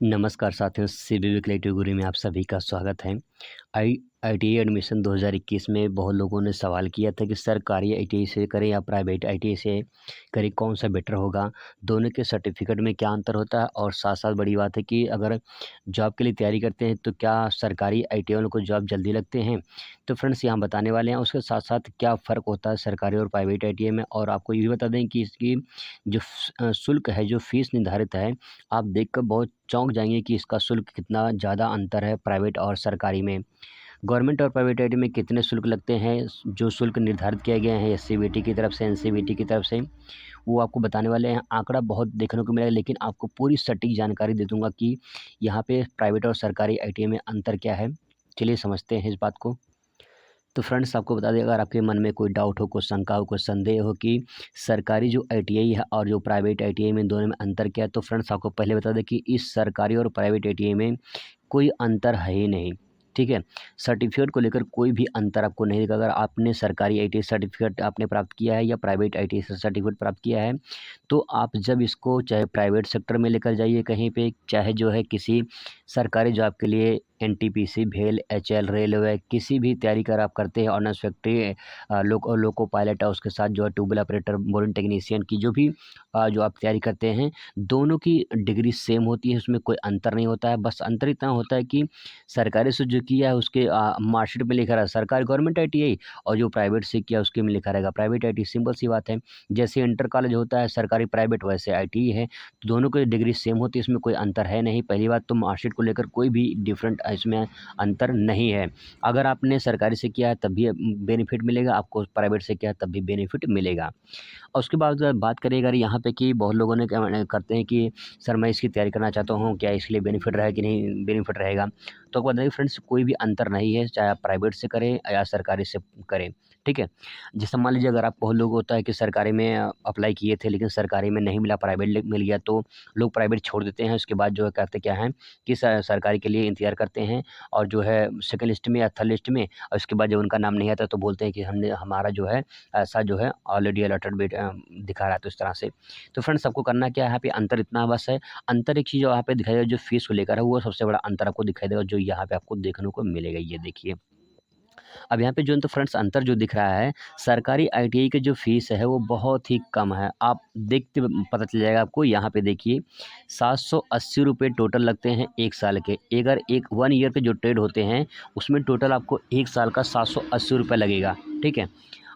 नमस्कार साथियों, CVV category में आप सभी का स्वागत है। आईटीआई एडमिशन 2021 में बहुत लोगों ने सवाल किया था कि सरकारी आईटीआई से करें या प्राइवेट आईटीआई से करें, कौन सा बेटर होगा, दोनों के सर्टिफिकेट में क्या अंतर होता है और साथ साथ बड़ी बात है कि अगर जॉब के लिए तैयारी करते हैं तो क्या सरकारी आईटीआई वालों को जॉब जल्दी लगते हैं। तो फ्रेंड्स यहाँ बताने वाले हैं, उसके साथ साथ क्या फ़र्क होता है सरकारी और प्राइवेट आईटीआई में, और आपको ये भी बता दें कि इसकी जो शुल्क है, जो फीस निर्धारित है, आप देखकर बहुत चौंक जाएँगे कि इसका शुल्क कितना ज़्यादा अंतर है प्राइवेट और सरकारी में। गवर्नमेंट और प्राइवेट आईटी में कितने शुल्क लगते हैं, जो शुल्क निर्धारित किए गए हैं एससीबीटी की तरफ से, एनसीबीटी की तरफ से, वो आपको बताने वाले हैं। आंकड़ा बहुत देखने को मिलेगा, लेकिन आपको पूरी सटीक जानकारी दे दूँगा कि यहाँ पे प्राइवेट और सरकारी आईटीआई में अंतर क्या है। चलिए समझते हैं इस बात को। तो फ्रेंड्स आपको बता दें, अगर आपके मन में कोई डाउट हो, कोई शंका हो, कोई संदेह हो कि सरकारी जो आईटीआई है और जो प्राइवेट आईटीआई में दोनों में अंतर क्या है, तो फ्रेंड्स आपको पहले बता दें कि इस सरकारी और प्राइवेट आईटीआई में कोई अंतर है ही नहीं। ठीक है? सर्टिफ़िकेट को लेकर कोई भी अंतर आपको नहीं दिखेगा। अगर आपने सरकारी आईटीआई सर्टिफ़िकेट आपने प्राप्त किया है या प्राइवेट आईटीआई से सर्टिफ़िकेट प्राप्त किया है, तो आप जब इसको चाहे प्राइवेट सेक्टर में लेकर जाइए कहीं पे, चाहे जो है किसी सरकारी जॉब के लिए एनटीपीसी, भेल, एचएएल, रेलवे, किसी भी तैयारी अगर आप करते हैं, ऑनर्स फैक्ट्री, लोको पायलट है, उसके साथ जो है ट्यूबवेल ऑपरेटर, बोरिंग टेक्नीशियन की जो भी जो आप तैयारी करते हैं, दोनों की डिग्री सेम होती है, उसमें कोई अंतर नहीं होता है। बस अंतर इतना होता है कि सरकारी से जो किया है उसके मार्कशीट में लिखा रहा है सरकारी गवर्नमेंट आईटीआई, और जो प्राइवेट से किया उसके में लिखा रहेगा प्राइवेट आईटीआई। सिंपल सी बात है। जैसे इंटर कॉलेज होता है सरकारी प्राइवेट, वैसे आईटीआई है, तो दोनों की डिग्री सेम होती है, इसमें कोई अंतर है नहीं। पहली बात तो मार्कशीट को लेकर कोई भी डिफरेंट इसमें अंतर नहीं है। अगर आपने सरकारी से किया है तब भी बेनिफिट मिलेगा, आपको प्राइवेट से किया है तब भी बेनिफिट मिलेगा। और उसके बाद अगर बात करें अगर यहाँ पे कि बहुत लोगों ने क्या करते हैं कि सर मैं इसकी तैयारी करना चाहता हूँ, क्या इसके लिए बेनिफिट रहेगा कि नहीं बेनिफिट रहेगा। तो आपको बताइए फ्रेंड्स, कोई भी अंतर नहीं है, चाहे आप प्राइवेट से करें या सरकारी से करें। ठीक है? जैसे मान लीजिए अगर आप बहुत लोग होता है कि सरकारी में अप्लाई किए थे, लेकिन सरकारी में नहीं मिला, प्राइवेट मिल गया, तो लोग प्राइवेट छोड़ देते हैं। उसके बाद जो है करते क्या हैं कि सरकारी के लिए इंतज़ार करते हैं, और जो है सेकंड लिस्ट में या थर्ड लिस्ट में, और उसके बाद जब उनका नाम नहीं आता तो बोलते हैं कि हमने हमारा जो है ऐसा जो है ऑलरेडी अलॉटेड दिखा रहा है, तो इस तरह से। तो फ्रेंड्स आपको करना क्या है, यहाँ पे अंतर इतना बस है। अंतर एक चीज़ यहाँ पे दिखाई देगा, जो फीस को लेकर है, वो सबसे बड़ा अंतर आपको दिखाई देगा, जो यहाँ पे आपको देखने को मिलेगा। ये देखिए, अब यहाँ पे जो है तो फ्रेंड्स अंतर जो दिख रहा है, सरकारी आईटीआई की जो फीस है वो बहुत ही कम है। आप देखते पता चल जाएगा आपको। यहाँ पे देखिए, 780 रुपये टोटल लगते हैं 1 साल के। अगर एक 1 ईयर के जो ट्रेड होते हैं, उसमें टोटल आपको 1 साल का 780 रुपये लगेगा। ठीक है?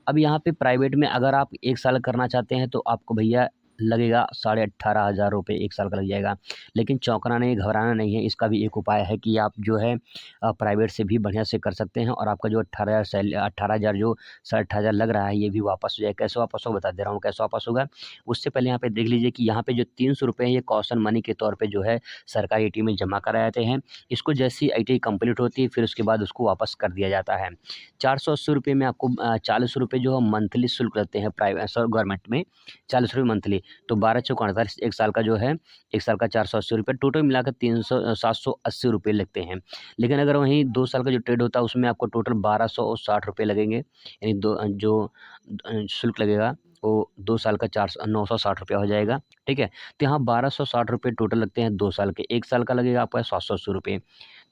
अब यहाँ पे प्राइवेट में अगर आप 1 साल करना चाहते हैं तो आपको भैया लगेगा 18,500 रुपये 1 साल का लग जाएगा। लेकिन चौंकना नहीं, घबराना नहीं है, इसका भी एक उपाय है कि आप जो है प्राइवेट से भी बढ़िया से कर सकते हैं, और आपका जो 18,000 जो 18,000 लग रहा है, ये भी वापस हो जाएगा। कैसे वापस होगा बता दे रहा हूँ, कैसे वापस होगा। उससे पहले यहाँ पे देख लीजिए कि यहाँ पे जो 300 रुपये हैं, ये कॉशन मनी के तौर पे जो है सरकारी आईटीआई में जमा कराए जाते हैं। इसको जैसे ही आईटीआई कंप्लीट होती है, फिर उसके बाद उसको वापस कर दिया जाता है। 480 रुपये में आपको 40 रुपये जो है मंथली शुल्क लगते हैं गवर्नमेंट में, 40 रुपये मंथली। तो 12 चौक 48, 1 साल का जो है, 1 साल का 480 रुपये, टोटल मिलाकर 780 रुपये लगते हैं। लेकिन अगर वहीं 2 साल का जो ट्रेड होता है, उसमें आपको टोटल 1260 रुपये लगेंगे, यानी शुल्क लगेगा, वो 2 साल का 960 रुपया हो जाएगा। ठीक है? तो यहाँ 1260 रुपये टोटल लगते हैं 2 साल के, 1 साल का लगेगा आपका 780 रुपये।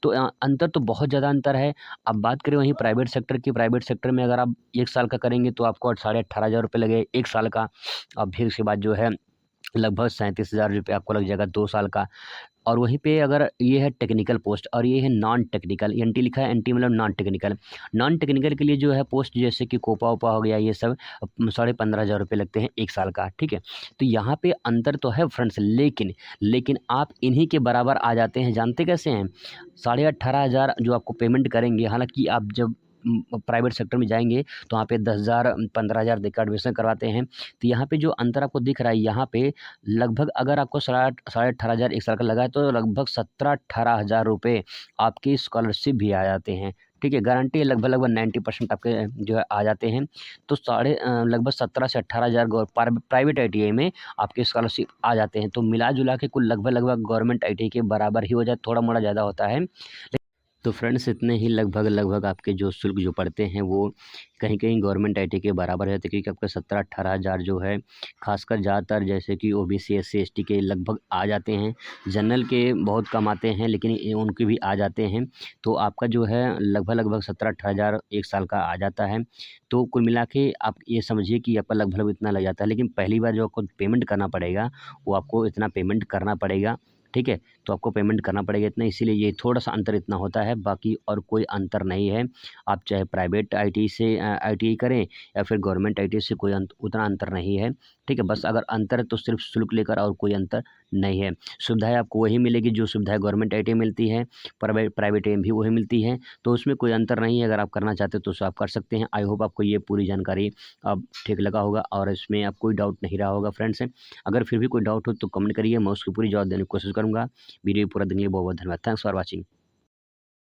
तो अंतर तो बहुत ज़्यादा अंतर है। अब बात करें वहीं प्राइवेट सेक्टर की, प्राइवेट सेक्टर में अगर आप 1 साल का करेंगे तो आपको 18,500 रुपये लगेगा 1 साल का। और फिर उसके बाद जो है लगभग 37,000 रुपये आपको लग जाएगा 2 साल का। और वहीं पे अगर ये है टेक्निकल पोस्ट, और ये है नॉन टेक्निकल, एनटी लिखा है, एनटी मतलब नॉन टेक्निकल। नॉन टेक्निकल के लिए जो है पोस्ट जैसे कि कोपा-ओपा हो गया, ये सब 15,500 रुपये लगते हैं 1 साल का। ठीक है? तो यहाँ पे अंतर तो है फ्रेंड्स, लेकिन आप इन्हीं के बराबर आ जाते हैं। जानते कैसे हैं? 18,500 जो आपको पेमेंट करेंगे, हालाँकि आप जब प्राइवेट सेक्टर में जाएँगे तो वहाँ पे 10,000 15,000 देकर एडमिशन करवाते हैं। तो यहाँ पे जो अंतर आपको दिख रहा है, यहाँ पे लगभग अगर आपको साढ़े 18,000 1 साल का लगा है, तो लगभग 17-18 हज़ार रुपये आपकी स्कॉलरशिप भी आ जाते हैं। ठीक है? गारंटी है, लगभग 90% आपके जो है आ जाते हैं। तो लगभग 17 से 18 हज़ार प्राइवेट आईटीआई में आपके स्कॉलरशिप आ जाते हैं। तो मिला-जुला के कुल लगभग गवर्नमेंट आईटीआई के बराबर ही हो जाए, थोड़ा-मोड़ा ज़्यादा होता है। तो फ्रेंड्स इतने ही लगभग आपके जो शुल्क जो पड़ते हैं वो कहीं-कहीं गवर्नमेंट आईटी के बराबर है, तो क्योंकि आपका 17-18 हज़ार जो है ख़ासकर ज़्यादातर जैसे कि ओबीसी, एससी, एसटी के लगभग आ जाते हैं। जनरल के बहुत कम आते हैं लेकिन उनके भी आ जाते हैं। तो आपका जो है लगभग 17-18 हज़ार 1 साल का आ जाता है। तो कुल मिला के आप ये समझिए कि आपका लगभग इतना लग जाता है, लेकिन पहली बार जो आपको पेमेंट करना पड़ेगा, वो आपको इतना पेमेंट करना पड़ेगा, ठीक है? तो आपको पेमेंट करना पड़ेगा इतना, इसीलिए ये थोड़ा-सा अंतर इतना होता है, बाकी और कोई अंतर नहीं है। आप चाहे प्राइवेट आईटी से आईटीआई करें या फिर गवर्नमेंट आईटी से कोई उतना अंतर नहीं है, ठीक है? बस अगर अंतर है तो सिर्फ़ शुल्क लेकर और कोई अंतर नहीं है। सुविधाएँ आपको वही मिलेगी जो सुविधाएँ गवर्नमेंट आईटी में मिलती है, प्राइवेट में भी वही मिलती है, तो उसमें कोई अंतर नहीं है। अगर आप करना चाहते हो तो उसे आप कर सकते हैं। आई होप आपको ये पूरी जानकारी अब ठीक लगा होगा और इसमें अब कोई डाउट नहीं रहा होगा फ्रेंड्स। अगर फिर भी कोई डाउट हो तो कमेंट करिए, मैं उसकी पूरी जवाब देने की कोशिश करूँगा। वीडियो पूरा देखने के लिए बहुत-बहुत धन्यवाद। Thanks for watching.